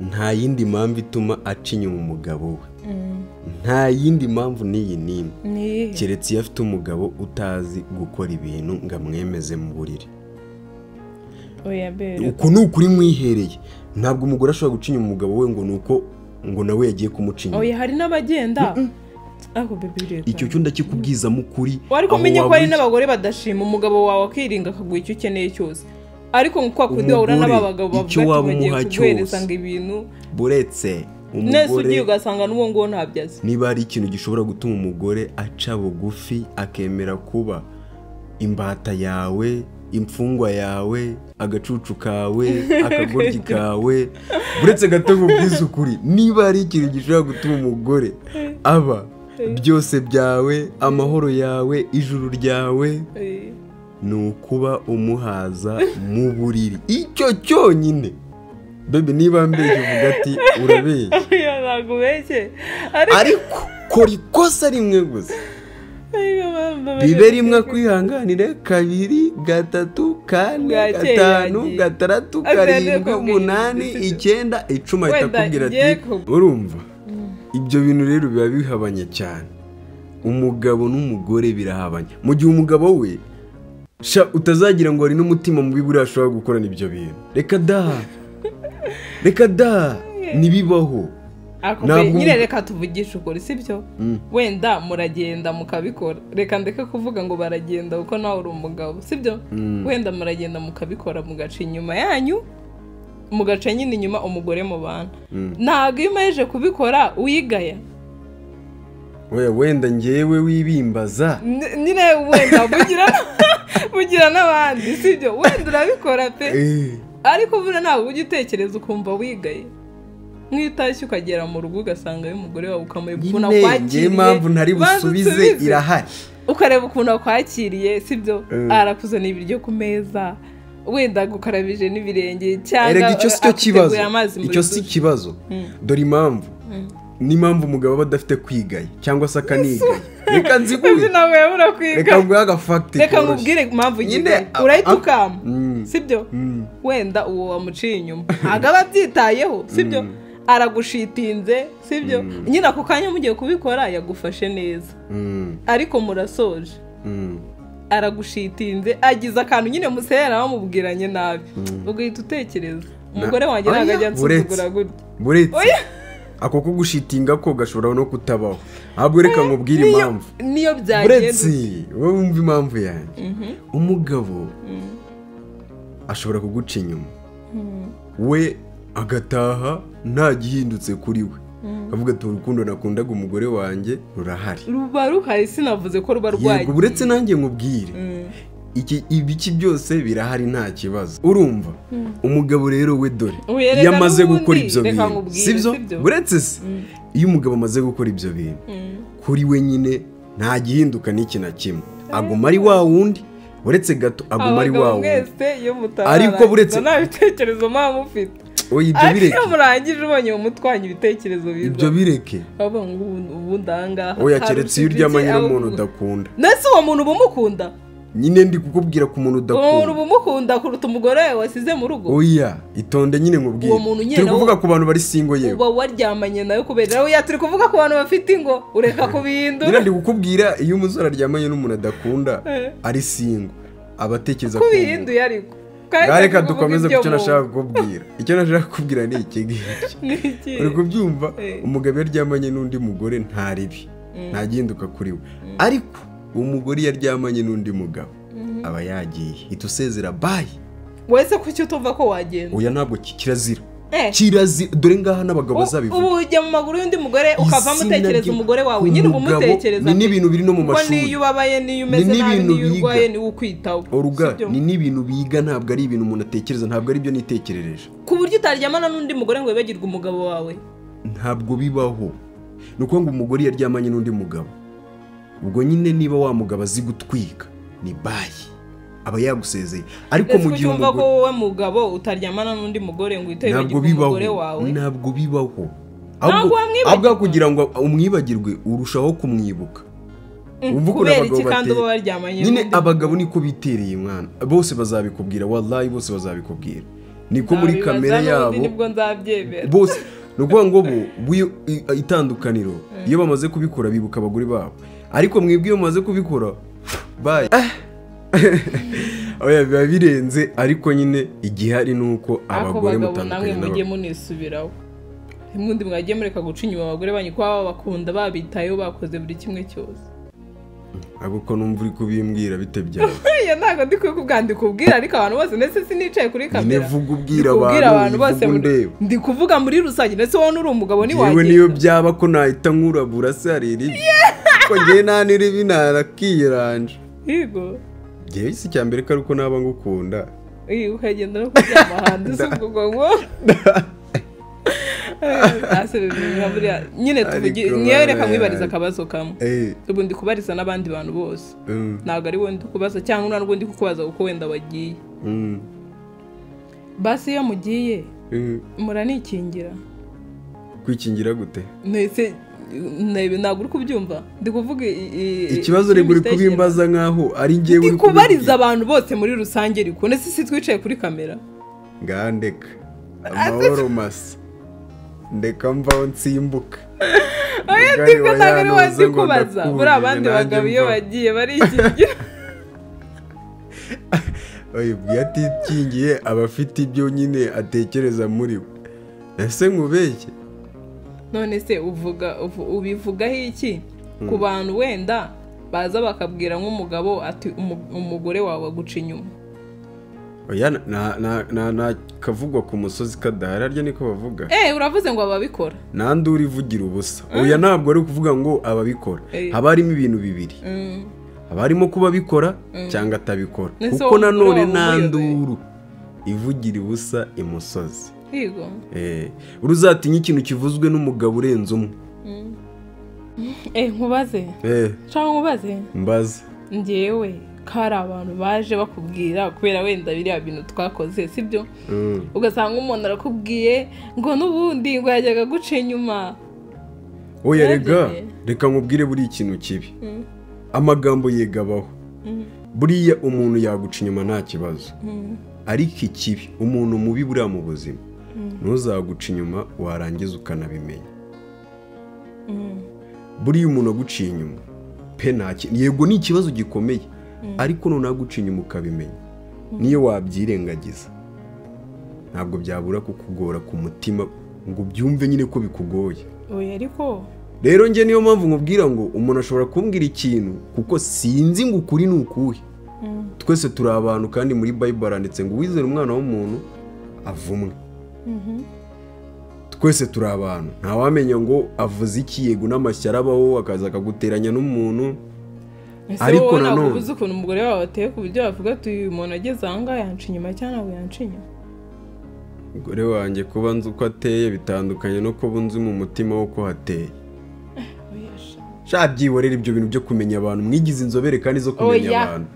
nta yindi mpamvu ituma aca inyuma umugabo we, nta yindi mpamvu n'iyi n'imwe keretse iyo afite umugabo utazi gukora ibintu ngo amwemeze mu buriri. uku ni ukuri mwihereye, ntabwo umugore ashobora guca inyuma umugabo we ngo nuko ngo nawe yagiye kumuca inyuma. oya hari n'abagenda icyo cyo ndakikubwizamo ukuri, ariko menye ko hari n'abagore badashima umugabo wawe akiringa akaguha icyo ukeneye cyose, ariko nko kundi wahura n'abagabo bavuga ati bagiye kuguhereza ngo ibintu buretse nese ugiye ugasanga n'uwo ngo ntabyazi. niba hari ikintu gishobora gutuma umugore aca bugufi akemera kuba imbata yawe, imfungwa yawe, agacucu kawe, akagoryi kawe, buretse gato ubwiza ukuri, niba hari ikintu gishobora gutuma umugore aba byose byawe, amahoro yawe, ijuru ryawe, ni ukuba umuhaza mu buriri. icyo cyonyine bebe niba mbeshye uvuga ati urabeshye ntabwo ubeshye, ariko kora ikosa rimwe gusa bibe rimwe akwihanganire, 2, 3, 4, 5, 6, 7, 8, 9, 10 icumi ahita akubwira ati urumva. ibyo bintu rero biba bihabanye cyane, umugabo n'umugore birahabanye. mu gihe umugabo we utazagira ngo ari n'umutima mubi buriya ashobora gukorana ibyo bintu, reka da ntibibaho. nyine reka tuvugishe ukuri sibyo, wenda muragenda mukabikora, reka ndeke kuvuga ngo baragenda kuko nawe uri umugabo sibyo, wenda muragenda mukabikora mugaca inyuma yanyu, mugaca nyine inyuma umugore mu bantu. ntabwo iyo umaze kubikora uyigaya, wenda ngewe wibimbaza nyine wenda bugira n'abandi sibyo, wenda urabikora pe, ariko buriya ntabwo ujya utekereza ukumva wigaye. nk'itashye ukagera mu rugo ugasanga y'umugore wawe ukamubona kwakiriye, impamvu ntari busubize irahari, ukareba ukuntu akwakiriye sibyo, arakuzana ibiryo ku meza, wenda gukarabije n'ibirenge cyangwa ateguye amazi. icyo si kibazo. dore impamvu n'impamvu umugabo aba adafite kwigaye cyangwa se akanigaye. reka nziguye reka nguhe agafagiti, reka nkubwire impamvu nyine urahita ukama sibyo, wenda uwo wamuciye inyuma ntabwo aba abyitayeho sibyo aragushitinze sibyo nyine ako kanya mugiye kubikora yagufashe neza ariko murasoje aragushitinze agize akantu nyine musera bamubwiranye nabi ugahita utekereza umugore wanjye ntabwo ajya nsuzugura gutya buretse ako kugushitinga ko gashobora no kutabaho ahubwo reka nkubwire impamvu niyo byagenda buretse wowe wumva impamvu yanjye umugabo ashobora kuguca inyuma we agataha nta gihindutse kuri we akavuga ati urukundo nakundaga umugore wanjye rurahari ruba ruhari sinavuze ko ruba rwagiye yego buretse nanjye nkubwire ibiki byose birahari nta kibazo urumva umugabo rero we dore iyo amaze gukora ibyo bintu sibyo buretse se iyo umugabo amaze gukora ibyo bintu kuri we nyine nta gihinduka n'iki na kimwe aguma ari wa wundi buretse gato aguma ari wa wundi ariko buretse nta bitekerezo mpamvu mufite ibyo bireke iyo murangije ubonye umutwanya ibitekerezo biza ibyo bireke ubundi ahangaha oya keretse iyo uryamanye n'umuntu udakunda nese uwo muntu uba umukunda nyine ndi kukubwira ku muntu udakunda umuntu uba umukunda kuruta umugore wawe wasize mu rugo oya itonde nyine nkubwire turi kuvuga ku bantu bari singo yewe uba waryamanye nawe kubera oya turi kuvuga ku bantu bafite ingo ureka kubihindura nyine ndi kukubwira iyo umusore aryamanye n'umuntu adakunda ari singo abatekereza kubihinduye ariko reka dukomeze ku cyo nashaka kukubwira icyo nashaka kukubwira ni iki ngiki uri kubyumva umugabo iyo aryamanye n'undi mugore nta ribi nta gihinduka kuri we ariko umugore iyo aryamanye n'undi mugabo aba yagiye ihita usezera bayi wese kuki utumva ko wagenda oya ntabwo kirazira kirazira dore ngaha n'abagabo bazabivuga ubu ujya mu maguru y'undi mugore ukavamo utekereza umugore wawe nyine uba umutekereza ni n'ibintu biri no mu mashuri niyo ubabaye niyo umeze nabi niyo urwaye niyo ukwitaho ni n'ibintu biga ntabwo ari ibintu umuntu atekereza ntabwo ari byo nitekerereje ku buryo utaryamana n'undi mugore ngo wibagirwe umugabo wawe ntabwo bibaho ni ukuvuga ngo umugore iyo aryamanye n'undi mugabo ubwo nyine niba wa mugabo azi gutwika ni bayi aba yagusezeye ariko mu gihe umugore ko wowe mugabo utaryamana n'undi mugore ngo wibagirwe umugore wawe ntabwo bibaho ahubwo kugira ngo umwibagirwe urushaho kumwibuka kubera iki kandi uba waryamanye nyine abagabo niko bitereye mwana bose bazabikubwira wallahi bose bazabikubwira niko muri kamera yabo bose ni ukuvuga ngo bo itandukaniro iyo bamaze kubikora bibuka abagore babo ariko mwebwe iyo mumaze kubikora bayi oya biba birenze ariko nyine igihari ni uko abagore mutandukanye n'abagabo mujye munisubiraho imwundi mwagiye mureka guca inyuma abagore banyu ko baba bakunda babitayeho bakoze buri kimwe cyose ariko numva uri kubimbwira bite byawe oya ntabwo ndi kubwira ariko abantu bose ndetse sinicaye kuri kamera nevuga ubwira abantu bose ndi kuvuga muri rusange ndetse wowe uri umugabo niwagenda yewe niyo byaba ko nahita nkurabura se hari iribi ko njye nta n'iribi narakiyiranje yego njyewe si icya mbere ko ari uko naba ngukunda ukagenda no kuryama hanze si ubwo ngo nyine niyo reka mwibariza akabazo kamwe ubu ndi kubariza n'abandi bantu bose ntabwo ari wowe ndi kubaza cyangwa ntabwo ndi kukubaza kuko wenda wagiye basi iyo mugiye muranikingira kwikingira gute ntabwo uri kubyumva ndi kuvuga ikibazo rero uri kubimbaza nkaho ari ngewe uri kubariza abantu bose muri rusange ariko ndetse si twicaye kuri kamera ngandeka amahoro masa ndeka mvaho nsimbuka oya ndiko ntabwo ari wazi kubaza buri abandi bagabo iyo bagiye barikingira oya ubwo atikingiye aba afite ibyo nyine atekereza muri we ese nkubeshye none se ubivugaho iki ku bantu wenda baza bakabwira nk'umugabo ati umugore wawe aguca inyuma oya nta kavugwa ku musozi kadahari arya niko bavuga uravuze ngo ababikora nandi urivugira ubusa oya ntabwo ari ukuvuga ngo ababikora haba harimo ibintu bibiri haba harimo kuba abikora cyangwa atabikora kuko nanone nta nduru ivugira ubusa imusozi uruzatinya ikintu kivuzwe n'umugabo urenze umwe nkubaze cyangwa nkubaze mbaze ngewe ko hari abantu baje bakubwira kubera wenda biriya bintu twakoze sibyo ugasanga umuntu arakubwiye ngo n'ubundi ngo yajyaga guca inyuma oya reka nkubwire buri ikintu kibi amagambo yegabaho buriya umuntu yaguca inyuma nta kibazo ariko ikibi umuntu mubi buriya mu buzima ntuzaguca inyuma warangiza ukanabimenya buriya umuntu aguciye inyuma pe yego ni ikibazo gikomeye ariko noneho aguca inyuma ukabimenya niyo wabyirengagiza ntabwo byabura kukugora ku mutima ngo ubyumve nyine ko bikugoye ariko rero njye niyo mpamvu nkubwira ngo umuntu ashobora kumbwira ikintu kuko sinzi ngo ukuri ni ukuhe twese turi abantu kandi muri Bible haranditse ngo uwizera umwana w'umuntu avumwe twese turi abantu ntawamenya ngo avuze iki yego n'amashyara abaho akaza akaguteranya n'umuntu ariko nanone uzi ukuntu umugore wawe ateye ku buryo wavuga ati uyu muntu ageze aha ngaha yanca inyuma cyangwa ntabwo yanca inyuma umugore wanjye kuba nzi uko ateye bitandukanye no kuba nzi mu mutima w'uko hateye byihorera ibyo bintu byo kumenya abantu mwigize inzobere kandi zo kumenya abantu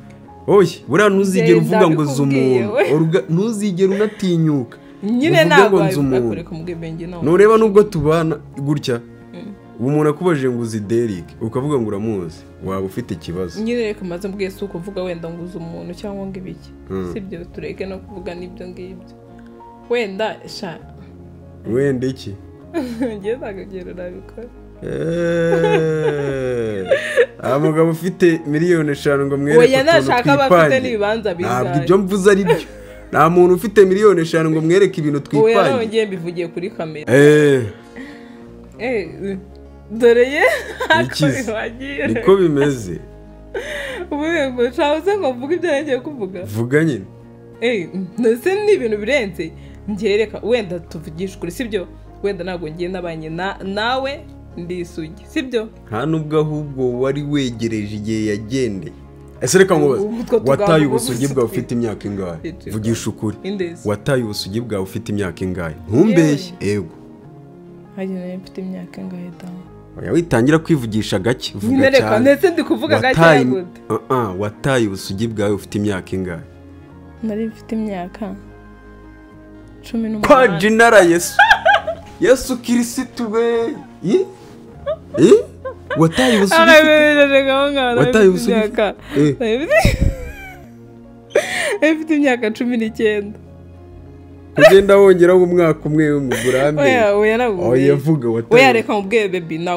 buriya ntuzigere uvuga ngo uzi umuntu ntuzigere unatinyuka nyine ntabwo wabikoreka umubwenge nawe ntureba nubwo tubana gutya ubu umuntu akubajije ngo uzi Derek ukavuga ngo uramuzi waba ufite ikibazo nyine reka maze mbwiye si ukuvuga wenda ngo uzi umuntu cyangwa ngo ibiki sibyo tureke no kuvuga n'ibyo ngibyo wenda wenda iki ngiye ntabwo nabikora mugabo ufite miliyoni 5 ngo mwereke oya nashaka bafite n'ibibanza bingahe ntabwo ibyo mvuze ari byo nta muntu ufite miliyoni 5 ngo mwereke ibintu twipanye oya nongeye mbivugiye kuri kamera dore ye niko bimeze ubu nshaka ngo mvuge ibyo ngiye kuvuga vuga nyine ndetse ni ibintu birenze ngereka wenda tuvugisha ukuri sibyo wenda ntabwo ngiye nabanye nawe ndi isugi sibyo nta nubwo ahubwo wari wegereje igihe yagendeye ese reka nkubaze wataye ubusugi bwawe ufite imyaka ingahe vugisha ukuri wataye ubusugi bwawe ufite imyaka ingahe ntumbeshye ego hagiye mfite imyaka ingahe oya witangira kwivugisha gake vuga cyane ndetse ndi kuvuga gake gute wataye ubusugi bwawe ufite imyaka ingahe nari mfite imyaka 18 kwa jinara Yesu Kirisitu we wataye ubusugi wataye ubusugi mfite imyaka 19 kugenda wongeraho umwaka umwe w'umugurambe oya vuga wataye oya reka mubwiye baby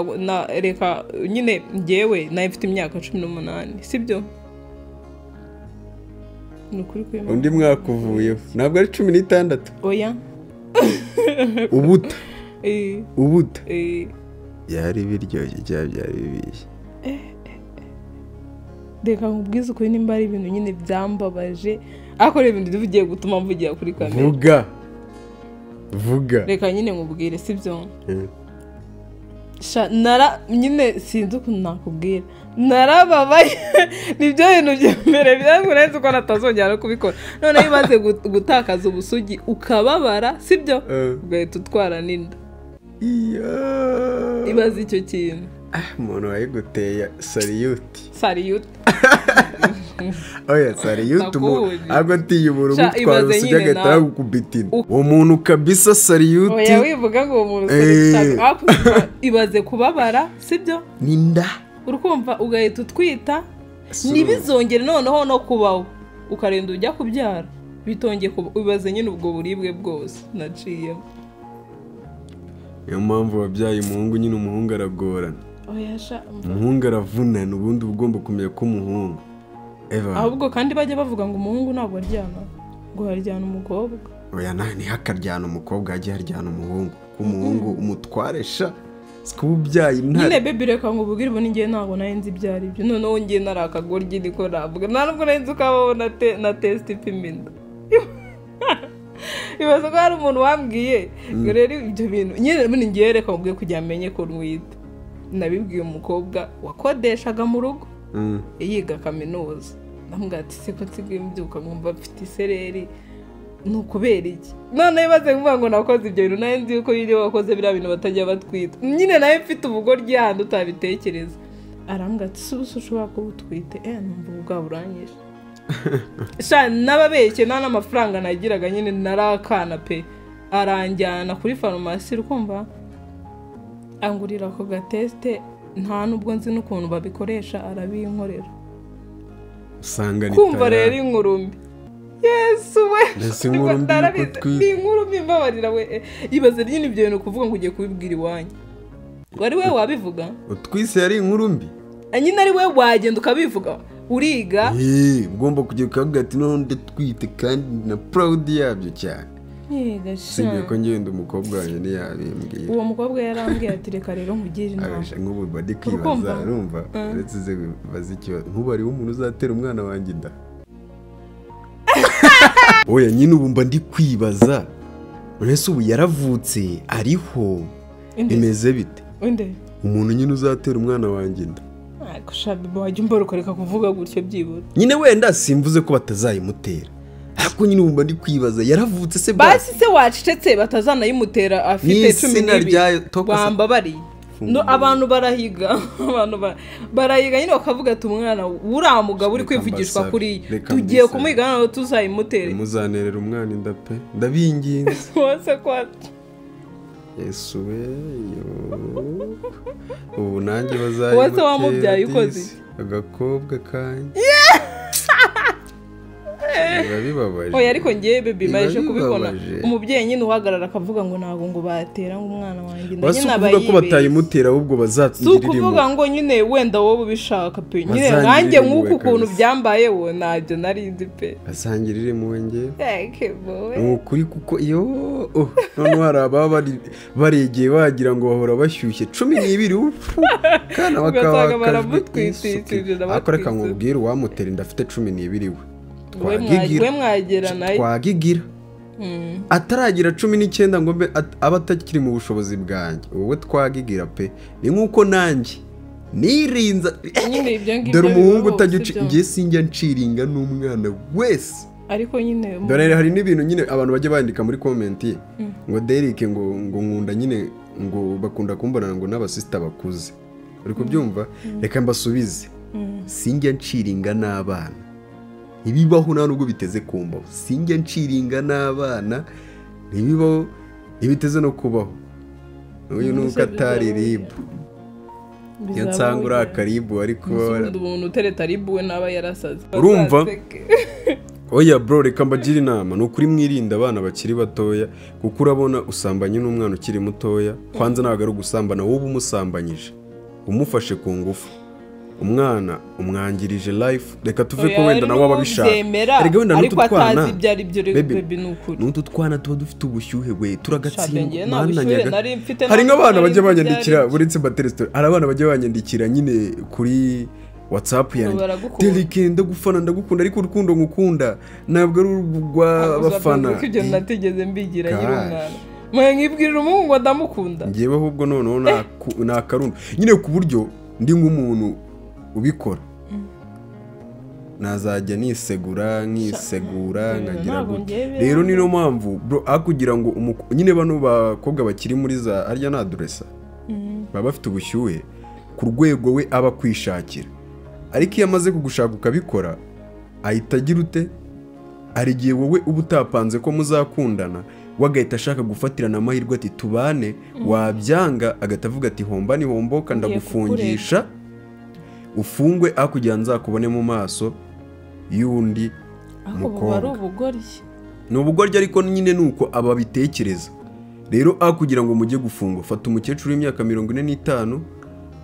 reka nyine ngewe nayo mfite imyaka 18 sibyo undi mwaka uvuyeho ntabwo ari 16 oya ubuta byari biryoshye cyangwa byari bibishye reka nkubwize ukuri nimba ari ibintu nyine byambabaje ariko reba ibintu bigiye gutuma mvugira kuri kamera vuga reka nyine nkubwire sibyo nyine sinzi ukuntu nakubwira narababaye nibyo bintu bya mbere byangurenze uko natazongera no kubikora noneho imaze gutakaza ubusugi ukababara sibyo ugahita utwara n'inda ibaze icyo kintu umuntu wayiguteye sariyuti oya sariyuti ntabwo atiyubura ugutwara ubusugi agahita yagukubitira uwo muntu kabisa sariyuti oya wivuga ngo uwo muntu ibaze kubabara sibyo n'inda urukumva ugahita utwita ntibizongere noneho no kubaho ukarenda ujya kubyara bitongeye ubibaze nyine ubwo buribwe bwose naciyemo niyo mpamvu wabyaye umuhungu nyine umuhungu aragorana umuhungu aravunana ubundi uba ugomba kumenya ko umuhungu ahubwo kandi bajya bavuga ngo umuhungu ntabwo aryana ngo haryana umukobwa oya ntihakaryana umukobwa hajya haryana umuhungu umuhungu umutwaresha sikuba ubyaye intare nyine baby reka ngo ubugire ubone ngiye ntabwo nari nzi ibyo ari byo noneho ngiye nari akagoryi niko navuga nta nubwo nari nzi ukabaho na test ipima inda ibaze ko hari umuntu wambwiye rero ibyo bintu nyine ngiye reka mubwiye kugira amenye ko nwite nabibwiye umukobwa wakodeshaga mu rugo yiga kaminuza ndamubwira ati se ko nsigaye mbyuka nkumva mfite isereri ni ukubera iki noneho ibaze kuvuga ngo nakoze ibyo bintu nawe nzi yuko iyo wakoze biriya bintu batajya batwita nyine nawe mfite ubugoryi handi utabitekereza arambwira ati si ubusa ushobora kuba utwite numva ubu bwaba uranyishe n'ababeshye nta n'amafaranga nagiraga nyine narakana pe aranjyana kuri farumasi ukumva angurira ako gatesite nta n'ubwo nzi n'ukuntu babikoresha arabinkorera usanga ni kumva rero inkurumbi Yesu we Mbese inkuru mbi yuko twise. Ni inkuru mbi mbabarira we. Ibaze nyine ibyo bintu kuvuga ngo ugiye kubibwira iwanyu. Wari we wabivuga? Utwise yari inkuru mbi. Nyine ari we wagenda ukabivuga. Uriga. Ugomba kujya ukavuga ati none ndatwite kandi na proud yabyo cyane. Sibyo ko ngenda umukobwa wanjye ntiyabimbwiye. Uwo mukobwa yarambwiye ati reka rero nkugire inama. Nk'ubu badi kwibaza urumva uretse ze bazi ikibazo nk'ubu ari umuntu uzatera umwana wanjye inda. Oya nyine ubu mba ndi kwibaza uretse ubu yaravutse ariho bimeze bite? Umuntu nyine uzatera umwana wanjye inda. Shabibo wajya umbaruka kuvuga gutyo byibura. Nyine wenda simvuze ko batazayimutera. Ariko nyine umba ndi kwibaza yaravutse se basi se wacecetse batazanayimutera afite 12 bamba bari no abantu barahiga barahiga nyine bakavuga ati umwana uramuga uri kwivugishwa kuri tugiye kumwigana no tuzayimutere muzanerera umwana inda pe ndabinginze wose kwati Yesu we ubu nanjye bazayimutera wose wamubyaye ukoze agakobwa kanje bibabaje. Oya ariko ngiye baby baje kubikona umubyeyi nyine uhagarara akavuga ngo nago ngo batera ngo umwana wanjye ndanyine abayibe ko batayimutera ahubwo bazatungirira imwe kuvuga ngo nyine wenda wowe ubishaka pe nyine nanjye nk'uko ukuntu byambaye wo nabyo narinzi pe asangirire mu nge boy ukuri kuko iyo none haraba baregeye bagira ngo bahora bashyushye 12 kana bakaba baramutwitishije akoreka nkubwira uwamutera indafite 12 we twagigira ataragira 19 ngo mbe aba atakiri mu bushobozi bwanjye wowe twagigira pe ni nkuko nanjye nirinza dore umuhungu utagica ngiye sinjya nciringa n'umwana wese ariko nyine dore hari n'ibintu nyine abantu bajye bandika muri comment ngo Derek ngo nkunda nyine ngo bakunda kumbona ngo n'abasista bakuze uri kubyumva reka mbasubize sinjya nciringa n'abana ibibaho nta nubwo biteze kumbaho sinjya nciringa n'abana ntibibaho ibiteze no kubaho uyu nuko atari ribu yansanga uri akaribu ariko umuntu utereta ribu we naba yarasaze urumva oya bro reka mbagira inama ni ukuri mwirinda abana bakiri batoya kuko urabona usambanye n'umwana ukiri mutoya kwanza ntabwo ari ugusambana wowe umusambanyije umufashe ku ngufu umwana umwangirije life reka tuve ko wenda nawe ababishaka rega wenda n'ututwana baby n'ukuri n'ututwana tuba dufite ubushyuhe we turagatsindwa mana nyaga hari nk'abana bajya banyandikira buretse baterestor hari abana bajya banyandikira nyine kuri WhatsApp yanjye Derek ndagufana ndagukunda ariko urukundo ngukunda ntabwo ari urw'abafana ibyo natigeze mbigira nyiri umwana mwe nkibwirira umuhungu ngo ndamukunda ngiye ahubwo noneho nakarundo nyine ku buryo ndi nk'umuntu ubikora nazajya nisegura nkagira gute rero niyo mpamvu bro akugira ngo nyine bano bakobwa bakiri muri za harya na adressa baba bafite ubushyuhe ku rwego we aba kwishakira ariko iyo amaze kugushaka ukabikora ahita agira ute hari igihe wowe uba utapanze ko muzakundana wagahita ashaka gufatirana amahirwe ati tubane wabyanga agahita avuga ati homba ni homboka ndagufungisha ufungwe aho kugira nzakubone mu maso y'undi mukobwa ni ubugoryi ariko nyine nuko aba bitekereza rero aho kugira ngo mujye gufunga fata umukecuru w'imyaka 45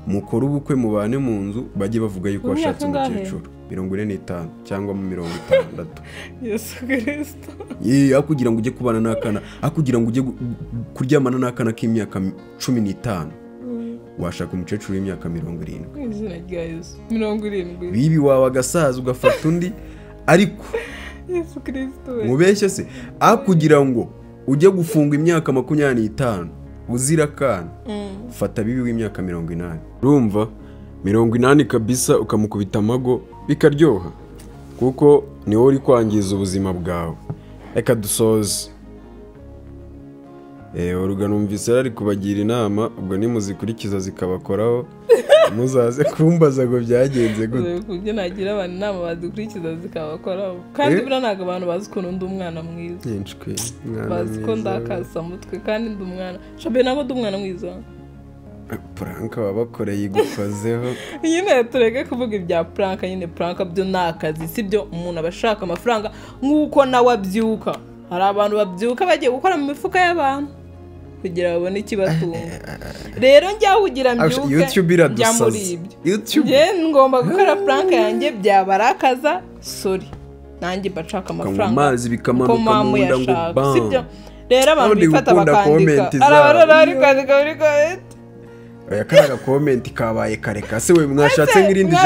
mukora ubukwe mubane mu nzu bajye bavuga yuko washatse umukecuru 45 cyangwa 60 Yesu Kristo aho kugira ngo ujye kubana n'akana aho kugira ngo ujye kuryamana n'akana k'imyaka 15 washaka umukecuru w'imyaka 70 izina rya Yesu 70 bibi wawe agasaza ugafata undi ariko Yesu Kristo mubeshye se aho kugira ngo ujye gufunga imyaka 25 uzira kana fata bibi w'imyaka 80 urumva 80 kabisa ukamukubita amago bikaryoha kuko ni wowe uri kwangiza ubuzima bwawe reka dusoze uruga numvise ari kubagira inama ubwo nimuzikurikiza zikabakoraho muzaze kumbaza ngo byagenze gute kubyo nagira abantu inama badukurikiza zikabakoraho kandi bira ntago abantu bazi ko ndi umwana mwiza yenshwe bazi ko ndakasa mutwe kandi ndi umwana shabe nabo ndi umwana mwiza prank wabakoreye igukozeho nyine tureke kuvuga ibya prank nyine prank byo nakazi sibyo umuntu abashaka amafaranga nkuko nawe abyuka hari abantu babyuka bagiye gukora mu mifuka y'abantu kugira babone ikibatunga rero njyaho ugira mbyuke YouTube iradusaza YouTube ngomba gukora prank yanjye byabarakaza sorry nanjye bashaka amafaranga amazi bikamanuka mu nda ngo bam sibyo rero abantu bifata bakandika ariko buri comment yakaraga comment kabaye kareka se we mwashatse ngirindi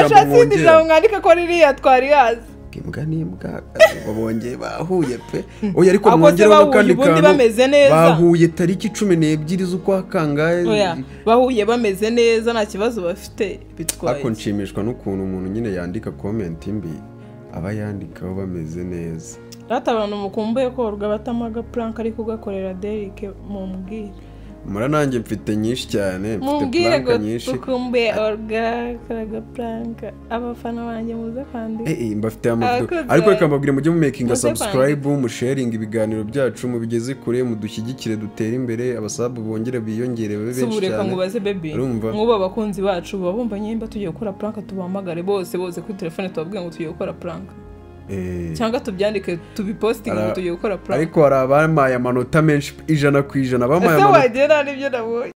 jambo mwandika ko ririya twari yazi imbwa n'imbwa babongeye bahuye pe oya ariko mwongera kandi bahuye tariki 12 z'ukwa kangahe oya bahuye bameze neza nta kibazo bafite bitwaye ako nshimishwa n'ukuntu umuntu nyine yandika comment mbi aba yandikaho bameze neza rata abantu mukumbuye ko batamaga prank ariko ugakorera Derek mumbwire mura nanjye mfite nyinshi cyane mfite prank nyinshi mukumbuye karaga prank abafana banjye muze kandi mbafite amavudo ariko reka mbabwire mujye mu making subscribe mu sharing ibiganiro byacu mu bigeze kure mu dushyigikire dutera imbere abasaba bongere biyongere babe benshi cyane reka ngubaze baby nk'ubu abakunzi bacu babumva nyimba tugiye gukora prank tubahamagare bose kuri telefone tubabwiye ngo tugiye gukora prank cyangwa tubyandike tubiposting ngo tugiye gukora prank ariko hari abamaye amanota menshi 100% bamaye amanota nibyo nabonye